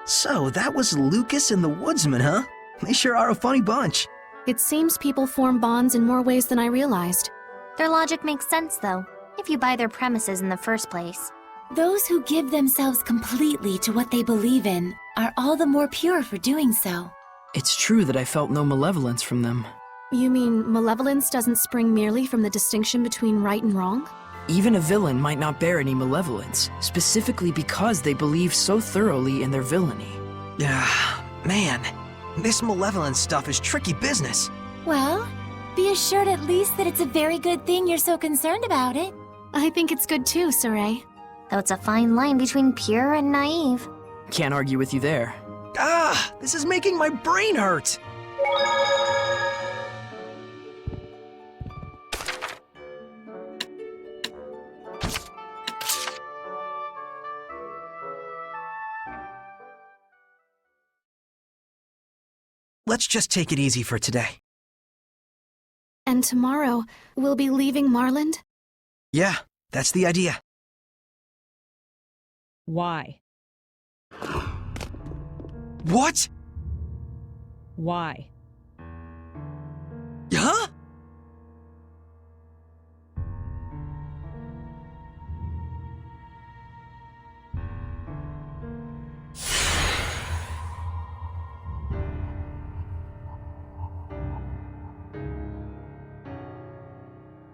So, that was Lucas and the Woodsman, huh? They sure are a funny bunch. It seems people form bonds in more ways than I realized. Their logic makes sense, though, if you buy their premises in the first place. Those who give themselves completely to what they believe in are all the more pure for doing so. It's true that I felt no malevolence from them. You mean malevolence doesn't spring merely from the distinction between right and wrong? Even a villain might not bear any malevolence, specifically because they believe so thoroughly in their villainy. Man, this malevolence stuff is tricky business. Well, be assured at least that it's a very good thing you're so concerned about it. I think it's good too, Saray. Though it's a fine line between pure and naive. Can't argue with you there. This is making my brain hurt. Let's just take it easy for today. And tomorrow, we'll be leaving Marland? Yeah, that's the idea. Why? What? Why? Huh?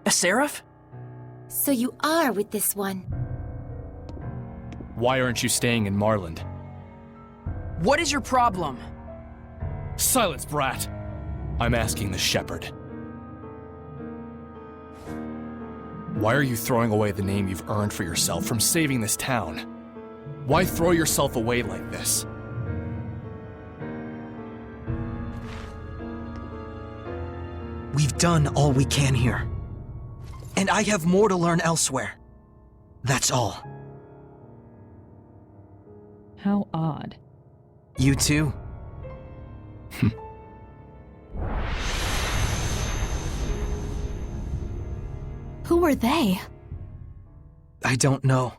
A seraph? So you are with this one. Why aren't you staying in Marland? What is your problem? Silence, brat! I'm asking the shepherd. Why are you throwing away the name you've earned for yourself from saving this town? Why throw yourself away like this? We've done all we can here. And I have more to learn elsewhere. That's all. How odd. You too? Who are they? I don't know.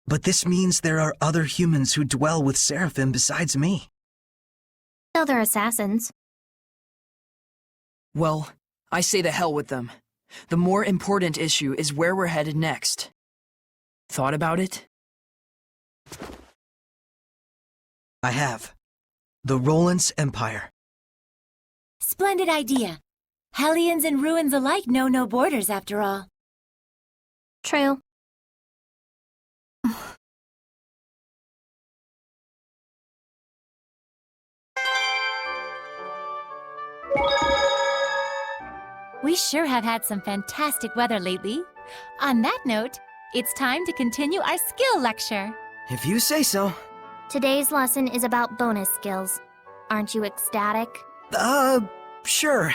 But this means there are other humans who dwell with Seraphim besides me. So they're assassins. Well, I say to hell with them. The more important issue is where we're headed next. Thought about it? I have. The Roland's Empire. Splendid idea. Hellions and ruins alike know no borders, after all. True. We sure have had some fantastic weather lately. On that note, it's time to continue our skill lecture. If you say so. Today's lesson is about bonus skills. Aren't you ecstatic? Sure.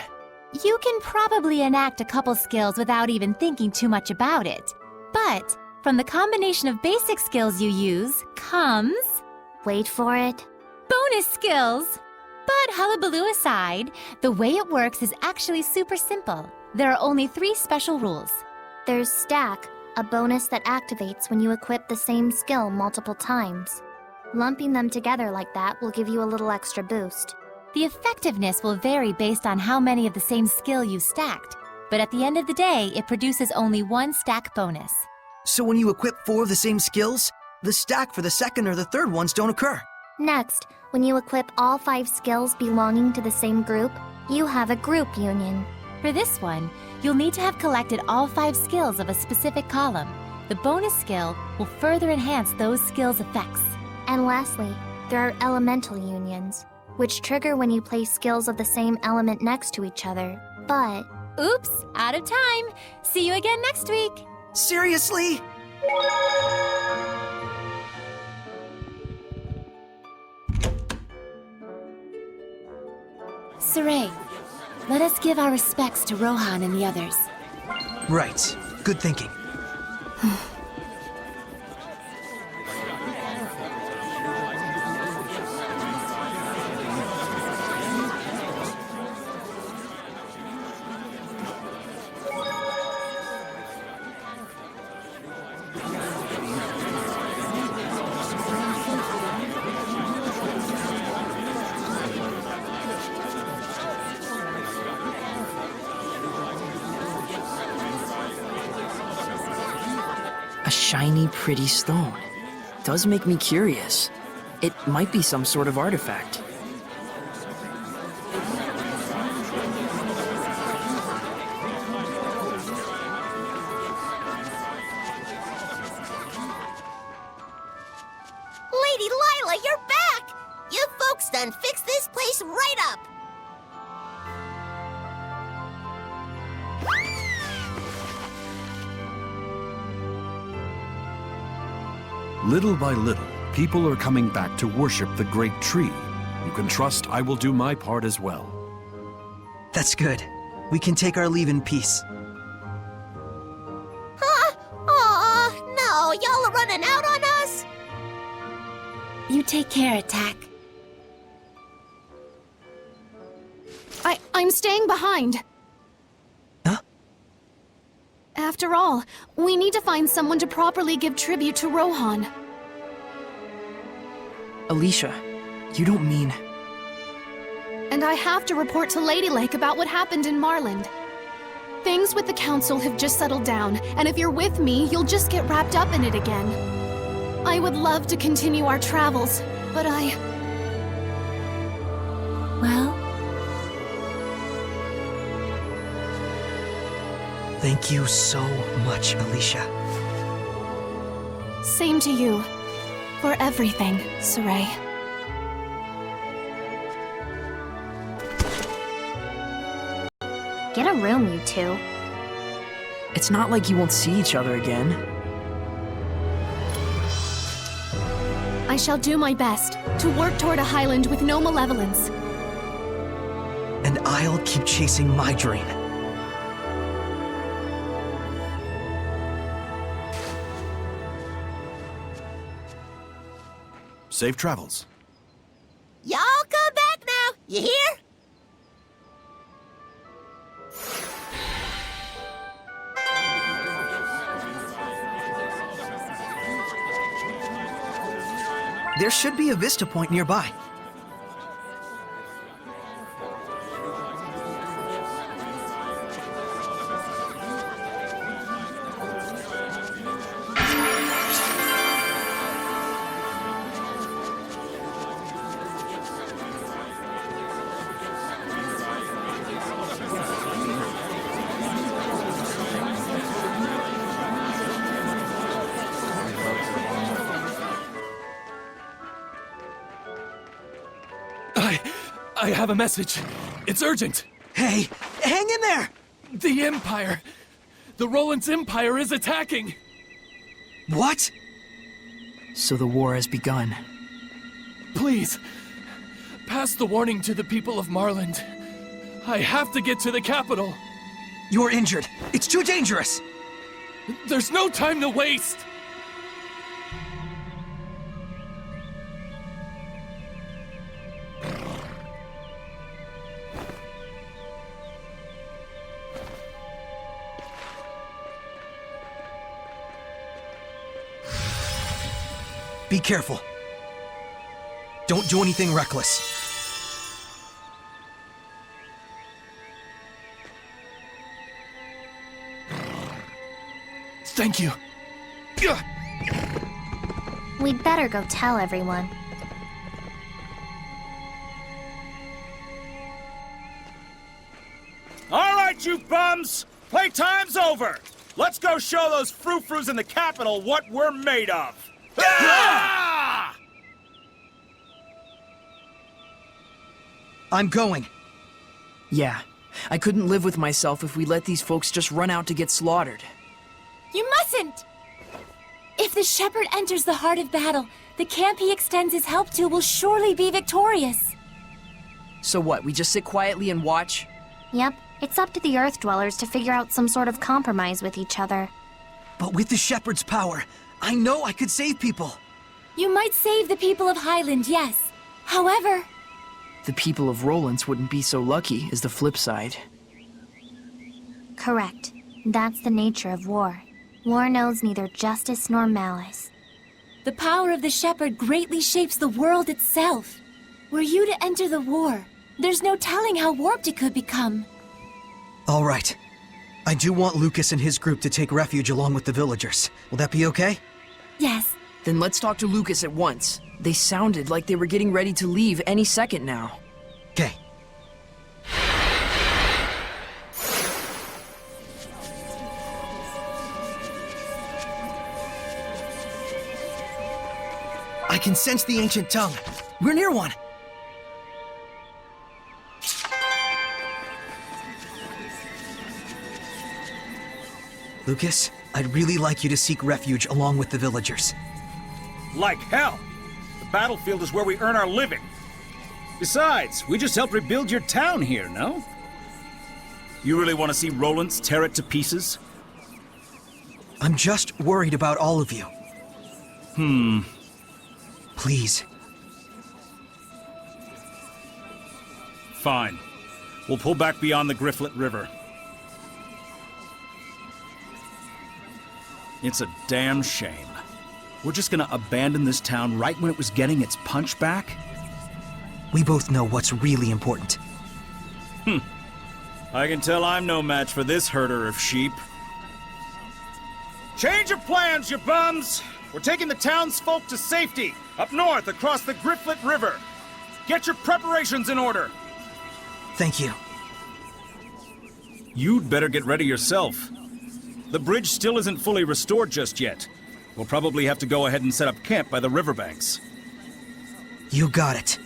You can probably enact a couple skills without even thinking too much about it. But from the combination of basic skills you use comes Wait for it. bonus skills. But hullabaloo aside, the way it works is actually super simple. There are only 3 special rules. There's Stack, a bonus that activates when you equip the same skill multiple times. Lumping them together like that will give you a little extra boost. The effectiveness will vary based on how many of the same skill you've stacked, but at the end of the day, it produces only 1 stack bonus. So when you equip 4 of the same skills, the stack for the second or the third ones don't occur. Next, when you equip all 5 skills belonging to the same group, you have a group union. For this one, you'll need to have collected all 5 skills of a specific column. The bonus skill will further enhance those skills' effects. And lastly, there are elemental unions, which trigger when you place skills of the same element next to each other. But Oops, out of time. See you again next week. Seriously? Saray, let us give our respects to Rohan and the others. Right. Good thinking. A shiny, pretty stone. Does make me curious. It might be some sort of artifact. Lady Lila, you're back! You folks done fixed this place right up! Little by little, people are coming back to worship the great tree. You can trust I will do my part as well. That's good. We can take our leave in peace. Huh? Aw, no, y'all are running out on us? You take care, Attack. I'm staying behind. Huh? After all, we need to find someone to properly give tribute to Rohan. Alicia, you don't mean... And I have to report to Lady Lake about what happened in Marland. Things with the Council have just settled down, and if you're with me, you'll just get wrapped up in it again. I would love to continue our travels, but Well, Thank you so much, Alicia. Same to you. For everything, Saray. Get a room, you two. It's not like you won't see each other again. I shall do my best to work toward a Highland with no malevolence. And I'll keep chasing my dream. Safe travels. Y'all come back now, you hear? There should be a vista point nearby. I have a message. It's urgent. Hey, hang in there! The Empire. The Roland's Empire is attacking. What? So the war has begun. Please, pass the warning to the people of Marland. I have to get to the capital. You're injured. It's too dangerous. There's no time to waste. Be careful. Don't do anything reckless. Thank you. We'd better go tell everyone. All right, you bums! Playtime's over! Let's go show those frou-frous in the capital what we're made of! Ah! I'm going. Yeah, I couldn't live with myself if we let these folks just run out to get slaughtered. you mustn't! If the shepherd enters the heart of battle, the camp he extends his help to will surely be victorious. So what, we just sit quietly and watch? Yep, it's up to the Earth Dwellers to figure out some sort of compromise with each other. But with the shepherd's power, I know I could save people. You might save the people of Highland, yes. However, The people of Roland's wouldn't be so lucky, is the flip side. Correct. That's the nature of war. War knows neither justice nor malice. the power of the shepherd greatly shapes the world itself. Were you to enter the war, there's no telling how warped it could become. All right. I do want Lucas and his group to take refuge along with the villagers. Will that be okay? Yes. Then let's talk to Lucas at once. They sounded like they were getting ready to leave any second now. Okay. I can sense the ancient tongue. We're near one. Lucas, I'd really like you to seek refuge along with the villagers. Like hell! The battlefield is where we earn our living. Besides, we just helped rebuild your town here, no? You really want to see Rollins tear it to pieces? I'm just worried about all of you. Please. Fine. We'll pull back beyond the Grifflet River. It's a damn shame. We're just gonna abandon this town right when it was getting its punch back? We both know what's really important. I can tell I'm no match for this herder of sheep. Change of plans, you bums! We're taking the townsfolk to safety, up north across the Grifflet River. Get your preparations in order. Thank you. You'd better get ready yourself. The bridge still isn't fully restored just yet. We'll probably have to go ahead and set up camp by the riverbanks. You got it.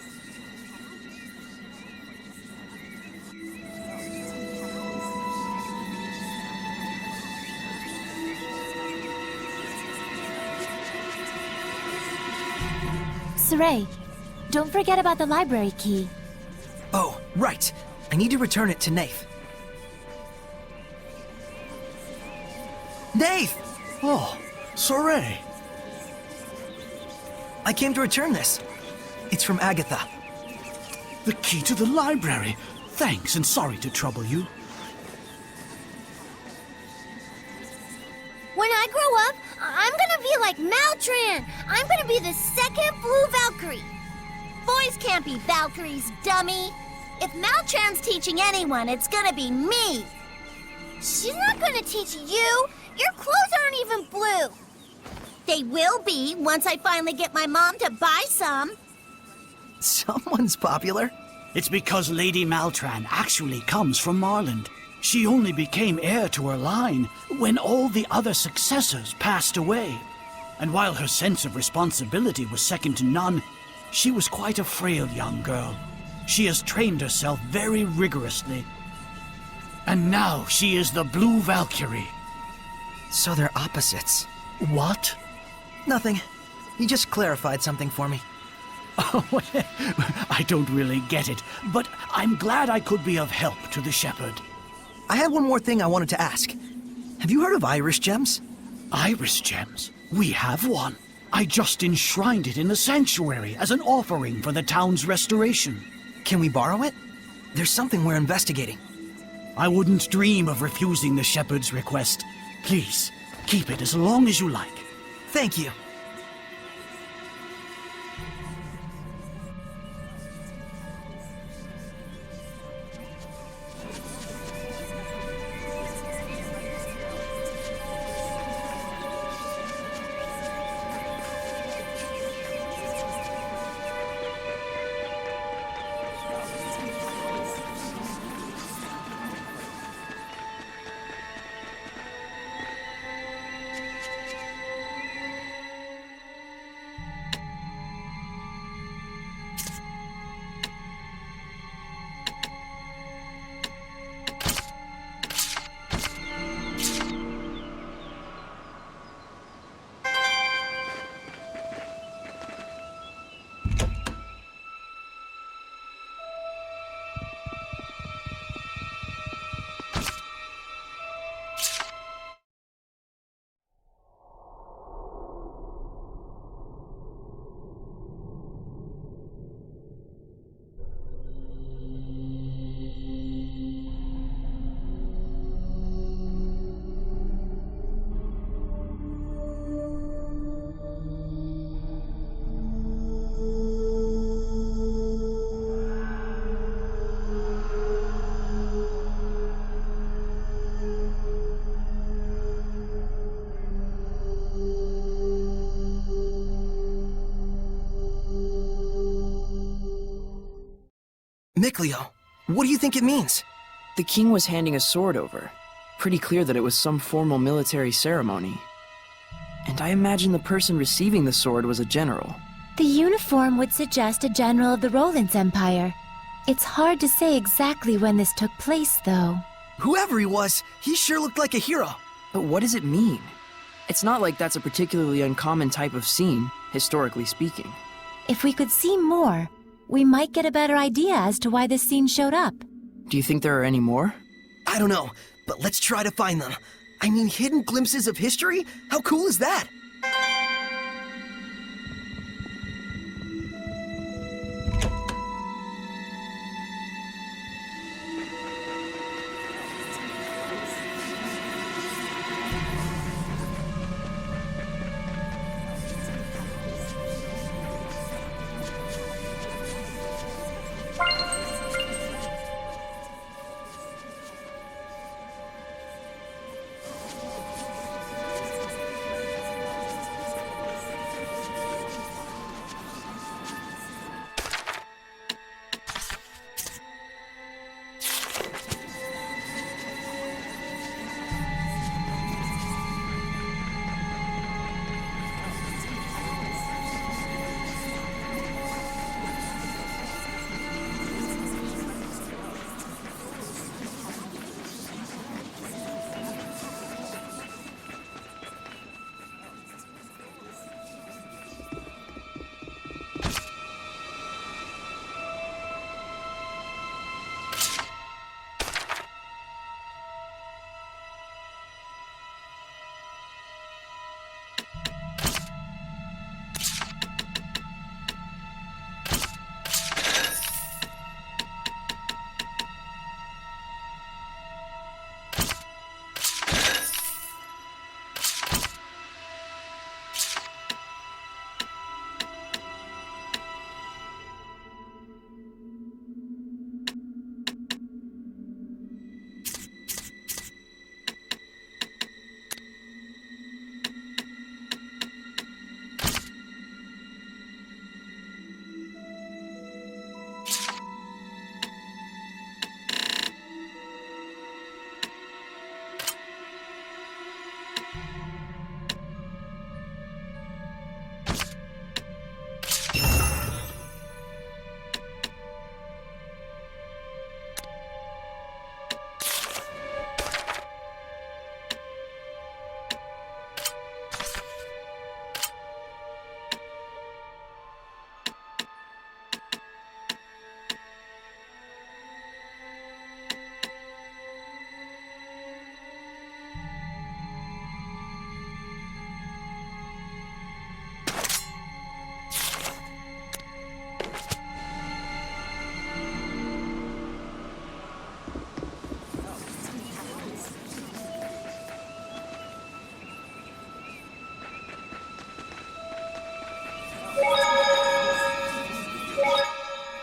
Saray, don't forget about the library key. Oh, right. I need to return it to Nath. Nath! Oh, Saray. I came to return this. It's from Agatha. The key to the library. Thanks, and sorry to trouble you. When I grow up, I'm gonna be like Maltran. I'm gonna be the second Blue Valkyrie. Boys can't be Valkyries, dummy. If Maltran's teaching anyone, it's gonna be me. She's not gonna teach you. Your clothes aren't even blue. They will be once I finally get my mom to buy some. Someone's popular. It's because Lady Maltran actually comes from Marland. She only became heir to her line when all the other successors passed away. And while her sense of responsibility was second to none, she was quite a frail young girl. She has trained herself very rigorously. And now she is the Blue Valkyrie. So they're opposites. What? Nothing. You just clarified something for me. Oh, I don't really get it, but I'm glad I could be of help to the shepherd. I had one more thing I wanted to ask. Have you heard of Iris gems? Iris gems? We have one. I just enshrined it in the sanctuary as an offering for the town's restoration. Can we borrow it? There's something we're investigating. I wouldn't dream of refusing the shepherd's request. Please, keep it as long as you like. Thank you. Mikleo, what do you think it means? The king was handing a sword over. Pretty clear that it was some formal military ceremony. And I imagine the person receiving the sword was a general. The uniform would suggest a general of the Roland's Empire. It's hard to say exactly when this took place, though. Whoever he was, he sure looked like a hero. But what does it mean? It's not like that's a particularly uncommon type of scene, historically speaking. If we could see more, we might get a better idea as to why this scene showed up. Do you think there are any more? I don't know, but let's try to find them. I mean, hidden glimpses of history? How cool is that?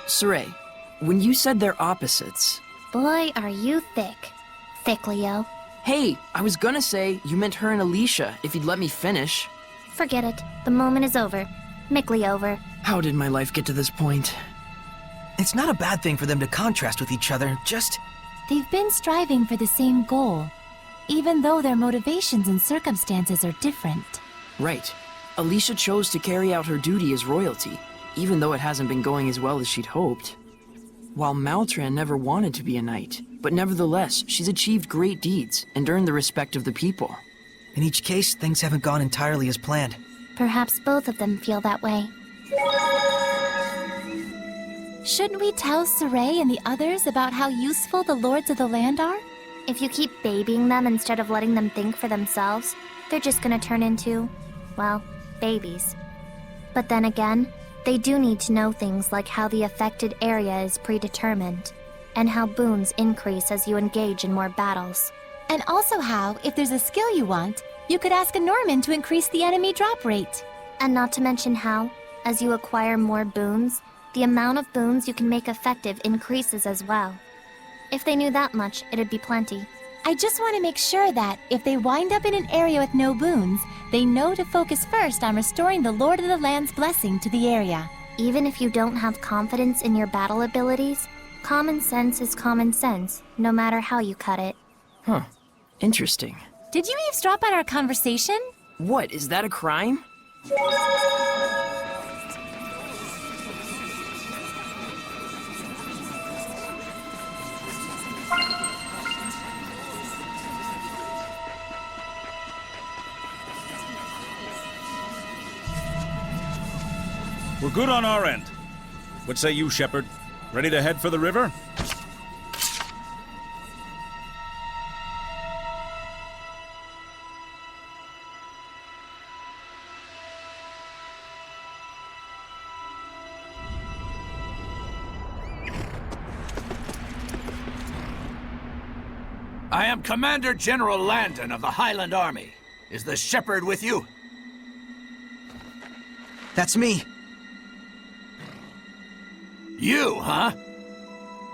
Saray, when you said they're opposites... Boy, are you thick. Thick, Leo. Hey, I was gonna say you meant her and Alicia, if you'd let me finish. Forget it. The moment is over. Mickley over. How did my life get to this point? It's not a bad thing for them to contrast with each other, just... They've been striving for the same goal, even though their motivations and circumstances are different. Right. Alicia chose to carry out her duty as royalty, even though it hasn't been going as well as she'd hoped. While Maltran never wanted to be a knight, but nevertheless, she's achieved great deeds and earned the respect of the people. In each case, things haven't gone entirely as planned. Perhaps both of them feel that way. Shouldn't we tell Saray and the others about how useful the Lords of the Land are? If you keep babying them instead of letting them think for themselves, they're just gonna turn into, well, babies. But then again, they do need to know things like how the affected area is predetermined, and how boons increase as you engage in more battles. And also how, if there's a skill you want, you could ask a Norman to increase the enemy drop rate. And not to mention how, as you acquire more boons, the amount of boons you can make effective increases as well. If they knew that much, it'd be plenty. I just want to make sure that, if they wind up in an area with no boons, they know to focus first on restoring the Lord of the Land's blessing to the area. Even if you don't have confidence in your battle abilities, Common sense is common sense, no matter how you cut it. Huh. Interesting. Did you eavesdrop on our conversation? What, is that a crime? We're good on our end. What say you, Shepard? Ready to head for the river? I am Commander General Landon of the Highland Army. Is the Shepherd with you? That's me. You, huh?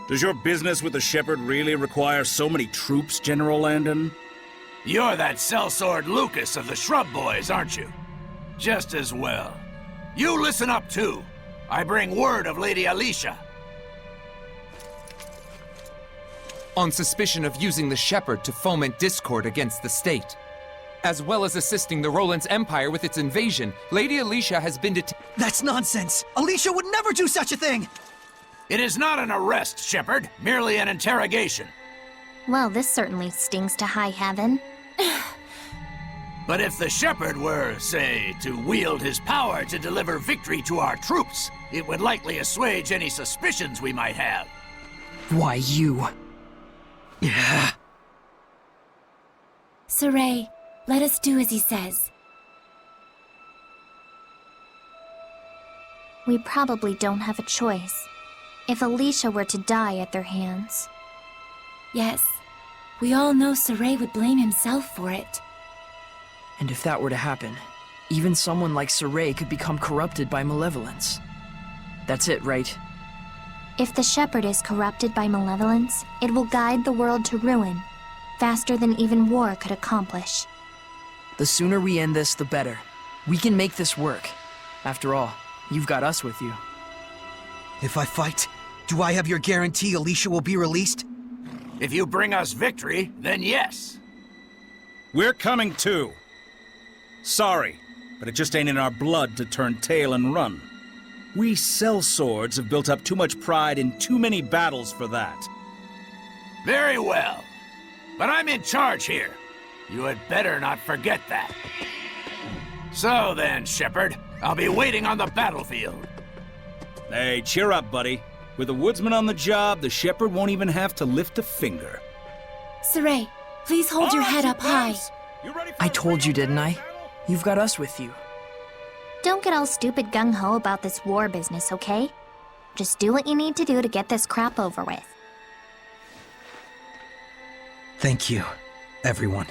Does your business with the Shepherd really require so many troops, General Landon? You're that sellsword Lucas of the Shrub Boys, aren't you? Just as well. You listen up, too. I bring word of Lady Alicia. On suspicion of using the Shepherd to foment discord against the state. As well as assisting the Roland's Empire with its invasion, Lady Alicia has been detained. That's nonsense! Alicia would never do such a thing! It is not an arrest, Shepherd, merely an interrogation. Well, this certainly stings to high heaven. But if the Shepherd were, say, to wield his power to deliver victory to our troops, it would likely assuage any suspicions we might have. Why, you... Yeah. Saray, let us do as he says. We probably don't have a choice. If Alicia were to die at their hands. Yes, we all know Saray would blame himself for it. And if that were to happen, even someone like Saray could become corrupted by malevolence. That's it, right? If the Shepherd is corrupted by malevolence, it will guide the world to ruin, faster than even war could accomplish. The sooner we end this, the better. We can make this work. After all, you've got us with you. If I fight, do I have your guarantee Alicia will be released? If you bring us victory, then yes. We're coming too. Sorry, but it just ain't in our blood to turn tail and run. We sellswords have built up too much pride in too many battles for that. Very well. But I'm in charge here. You had better not forget that. So then, Shepherd, I'll be waiting on the battlefield. Hey, cheer up, buddy. With a woodsman on the job, the Shepherd won't even have to lift a finger. Saray, please hold your head up high. I told you, didn't I? You've got us with you. Don't get all stupid gung-ho about this war business, okay? Just do what you need to do to get this crap over with. Thank you, everyone.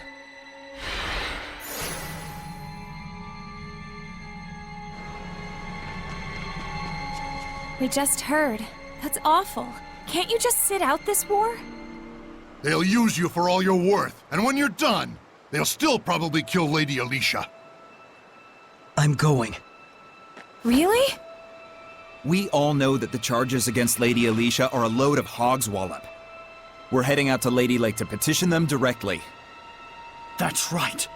We just heard. That's awful. Can't you just sit out this war? They'll use you for all you're worth, and when you're done, they'll still probably kill Lady Alicia. I'm going. Really? We all know that the charges against Lady Alicia are a load of hogswallop. We're heading out to Lady Lake to petition them directly. That's right.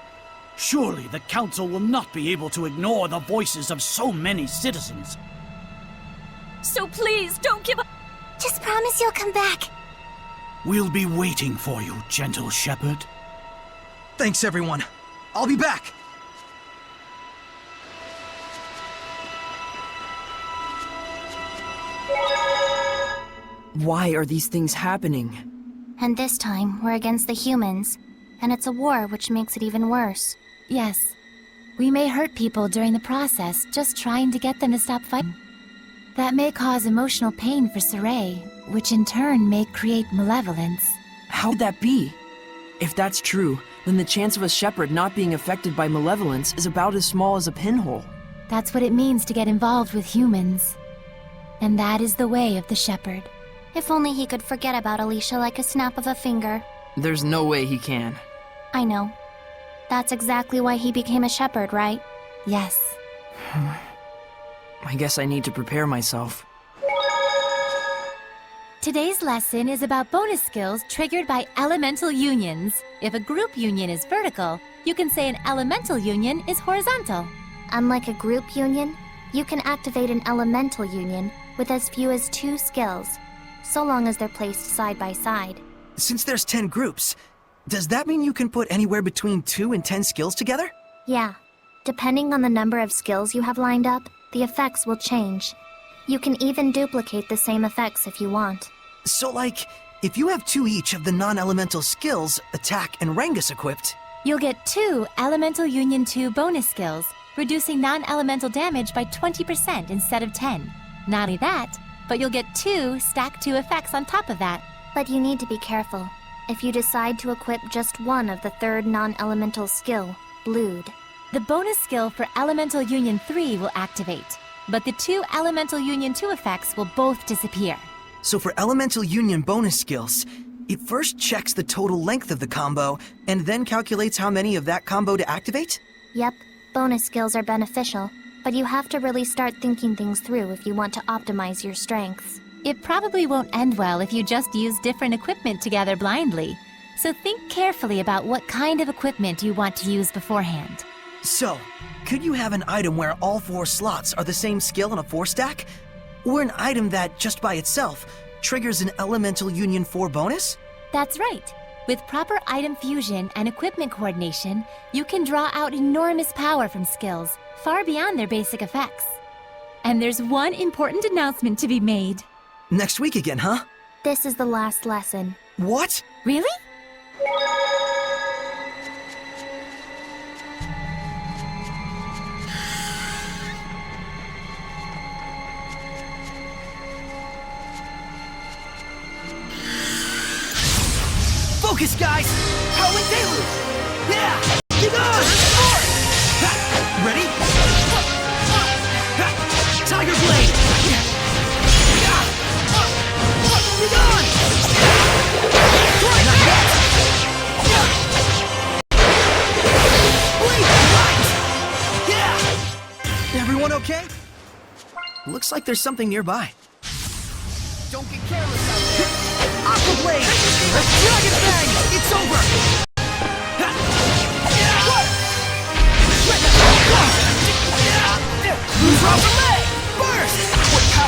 Surely the Council will not be able to ignore the voices of so many citizens. So please, don't give up. Just promise you'll come back. We'll be waiting for you, gentle Shepherd. Thanks, everyone. I'll be back. Why are these things happening? And this time, we're against the humans. And it's a war, which makes it even worse. Yes. We may hurt people during the process, just trying to get them to stop fighting. That may cause emotional pain for Saray, which in turn may create malevolence. How'd that be? If that's true, then the chance of a Shepherd not being affected by malevolence is about as small as a pinhole. That's what it means to get involved with humans. And that is the way of the Shepherd. If only he could forget about Alicia like a snap of a finger. There's no way he can. I know. That's exactly why he became a Shepherd, right? Yes. I guess I need to prepare myself. Today's lesson is about bonus skills triggered by elemental unions. If a group union is vertical, you can say an elemental union is horizontal. Unlike a group union, you can activate an elemental union with as few as 2 skills, so long as they're placed side by side. Since there's 10 groups, does that mean you can put anywhere between 2 and 10 skills together? Yeah. Depending on the number of skills you have lined up, the effects will change. You can even duplicate the same effects if you want. So like, if you have 2 each of the non-elemental skills, attack and Rangus equipped, You'll get 2 Elemental Union 2 bonus skills, reducing non-elemental damage by 20% instead of 10. Not only that, but you'll get 2 stack 2 effects on top of that. But you need to be careful. If you decide to equip just one of the third non-elemental skill, Blood, The bonus skill for Elemental Union 3 will activate, but the 2 Elemental Union 2 effects will both disappear. so for Elemental Union bonus skills, it first checks the total length of the combo, and then calculates how many of that combo to activate? Yep, bonus skills are beneficial, but you have to really start thinking things through if you want to optimize your strengths. It probably won't end well if you just use different equipment together blindly, so think carefully about what kind of equipment you want to use beforehand. So, could you have an item where all 4 slots are the same skill in a 4-stack? Or an item that, just by itself, triggers an Elemental Union 4 bonus? That's right. With proper item fusion and equipment coordination, you can draw out enormous power from skills, far beyond their basic effects. And there's one important announcement to be made. Next week again, huh? This is the last lesson. What? Really? Focus, guys! Howling Deluge! Yeah! Get on! Forward! Ready? Tiger Blade! Get on! Not yet! Blade right! Yeah! Everyone okay? Looks like there's something nearby. Don't get careless out there! Aqua Blade! Dragon Fang! It's over! Who's off the leg? Burst!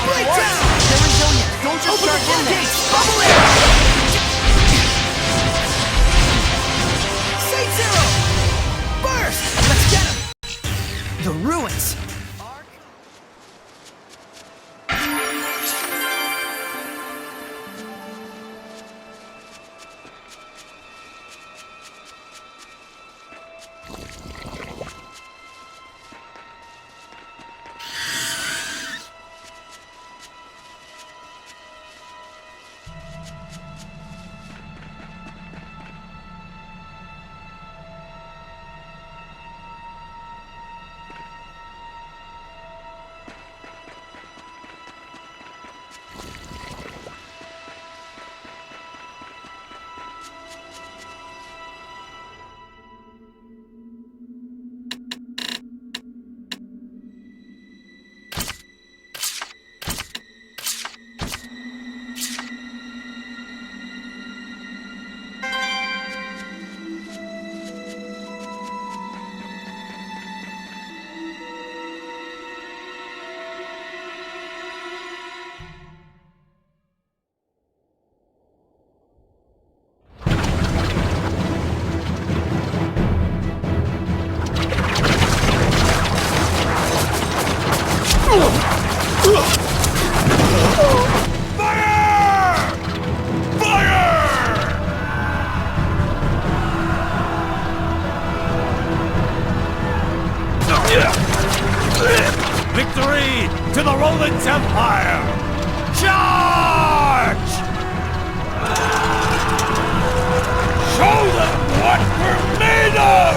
Blade down! They're resilient. Don't just start in there. Bubble air! Saint Zero! Burst! Let's get him! The ruins! Victory to the Roland's Empire! Charge! Show them what we're made of!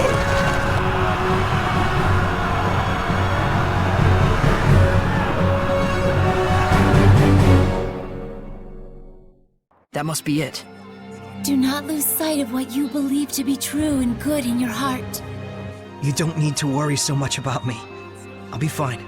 That must be it. Do not lose sight of what you believe to be true and good in your heart. You don't need to worry so much about me. I'll be fine.